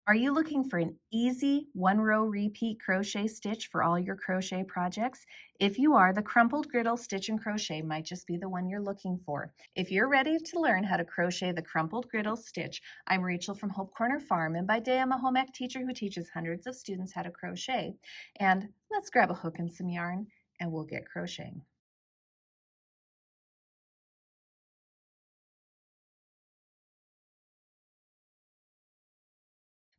Are you looking for an easy one-row repeat crochet stitch for all your crochet projects? If you are, the Crumpled Griddle Stitch and Crochet might just be the one you're looking for. If you're ready to learn how to crochet the Crumpled Griddle Stitch, I'm Rachel from Hope Corner Farm, and by day I'm a home ec teacher who teaches hundreds of students how to crochet. And let's grab a hook and some yarn, and we'll get crocheting.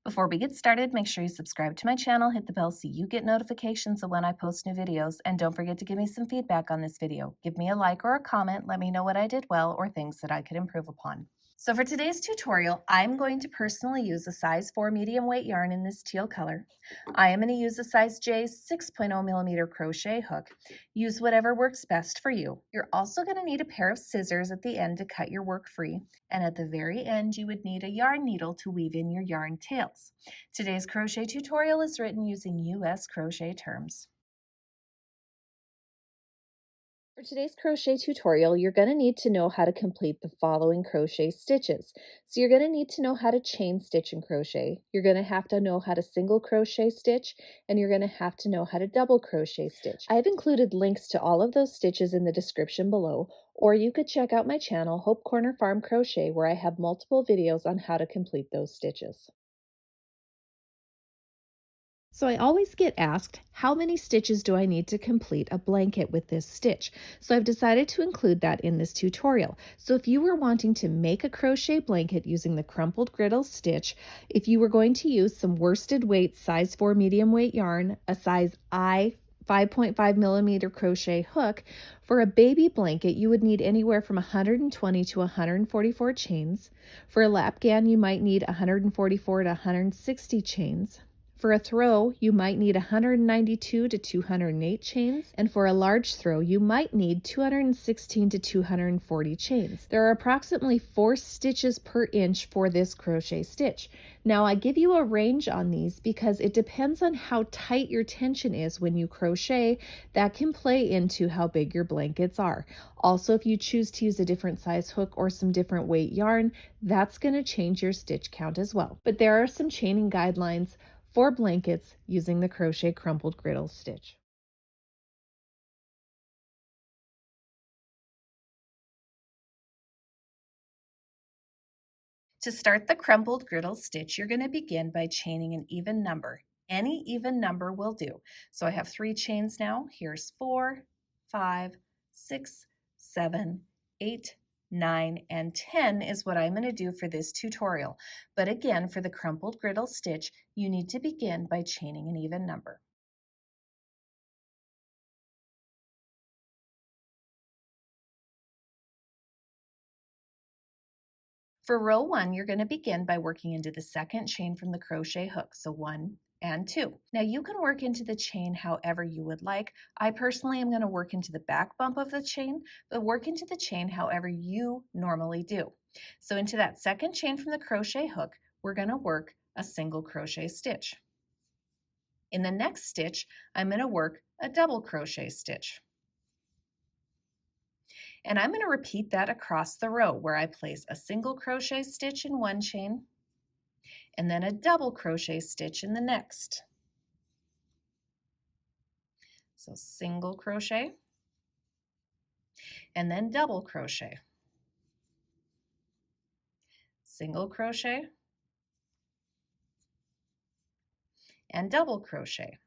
Before we get started, make sure you subscribe to my channel, hit the bell so you get notifications of when I post new videos, and don't forget to give me some feedback on this video. Give me a like or a comment, let me know what I did well or things that I could improve upon. So for today's tutorial, I'm going to personally use a size 4 medium weight yarn in this teal color. I am going to use a size J 6.0 millimeter crochet hook. Use whatever works best for you. You're also going to need a pair of scissors at the end to cut your work free. And at the very end, you would need a yarn needle to weave in your yarn tails. Today's crochet tutorial is written using US crochet terms. For today's crochet tutorial, you're going to need to know how to complete the following crochet stitches. So you're going to need to know how to chain stitch and crochet. You're going to have to know how to single crochet stitch, and you're going to have to know how to double crochet stitch. I've included links to all of those stitches in the description below, or you could check out my channel, Hope Corner Farm Crochet, where I have multiple videos on how to complete those stitches. So I always get asked, how many stitches do I need to complete a blanket with this stitch? So I've decided to include that in this tutorial. So if you were wanting to make a crochet blanket using the Crumpled Griddle Stitch, if you were going to use some worsted weight size 4 medium weight yarn, a size I 5.5 millimeter crochet hook, for a baby blanket you would need anywhere from 120 to 144 chains. For a lapgan you might need 144 to 160 chains. For a throw, you might need 192 to 208 chains, and for a large throw, you might need 216 to 240 chains. There are approximately 4 stitches per inch for this crochet stitch. Now, I give you a range on these because it depends on how tight your tension is when you crochet. That can play into how big your blankets are. Also, if you choose to use a different size hook or some different weight yarn, that's going to change your stitch count as well. But there are some chaining guidelines for blankets using the Crochet Crumpled Griddle Stitch. To start the Crumpled Griddle Stitch, you're going to begin by chaining an even number. Any even number will do. So I have 3 chains now. Here's 4, 5, 6, 7, 8, 9, and 10 is what I'm going to do for this tutorial. But again, for the Crumpled Griddle Stitch, you need to begin by chaining an even number. For row 1, you're going to begin by working into the second chain from the crochet hook, so 1 and 2. Now you can work into the chain however you would like. I personally am going to work into the back bump of the chain, but work into the chain however you normally do. So into that second chain from the crochet hook, we're going to work a single crochet stitch. In the next stitch, I'm going to work a double crochet stitch. And I'm going to repeat that across the row where I place a single crochet stitch in one chain and then a double crochet stitch in the next. So single crochet and then double crochet. Single crochet and double crochet.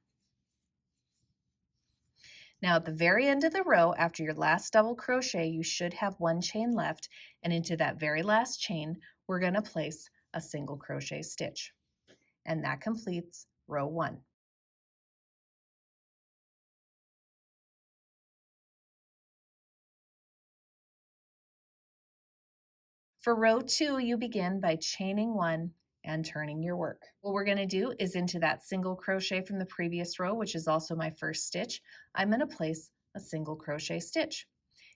Now at the very end of the row, after your last double crochet, you should have 1 chain left, and into that very last chain, we're going to place a single crochet stitch. And that completes row 1. For row 2, you begin by chaining 1 and turning your work. What we're going to do is into that single crochet from the previous row, which is also my first stitch, I'm going to place a single crochet stitch.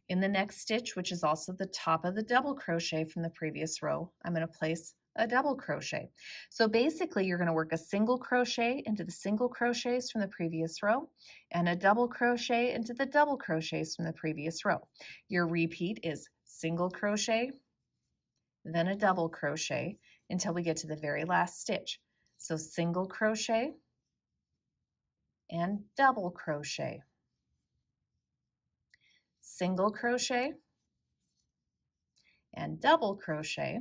In the next stitch, which is also the top of the double crochet from the previous row, I'm going to place a double crochet. So basically you're going to work a single crochet into the single crochets from the previous row and a double crochet into the double crochets from the previous row. Your repeat is single crochet, then a double crochet until we get to the very last stitch. So single crochet and double crochet, single crochet and double crochet.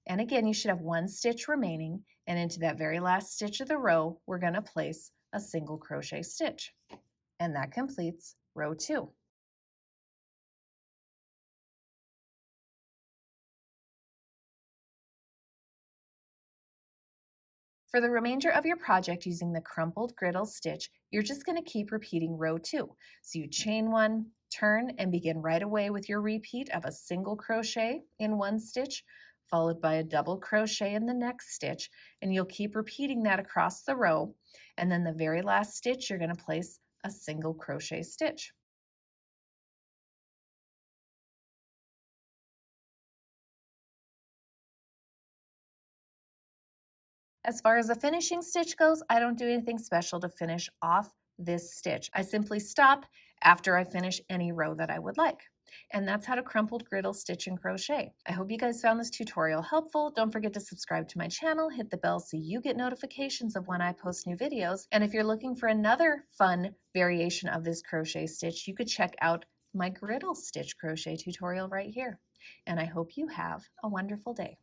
And again, you should have one stitch remaining, and into that very last stitch of the row, we're going to place a single crochet stitch. And that completes row 2. For the remainder of your project using the crumpled griddle stitch, you're just going to keep repeating row 2. So you chain 1, turn, and begin right away with your repeat of a single crochet in one stitch, followed by a double crochet in the next stitch, and you'll keep repeating that across the row. And then the very last stitch, you're going to place a single crochet stitch. As far as the finishing stitch goes, I don't do anything special to finish off this stitch. I simply stop after I finish any row that I would like. And that's how to crumpled griddle stitch and crochet. I hope you guys found this tutorial helpful. Don't forget to subscribe to my channel, hit the bell so you get notifications of when I post new videos. And if you're looking for another fun variation of this crochet stitch, you could check out my griddle stitch crochet tutorial right here. And I hope you have a wonderful day.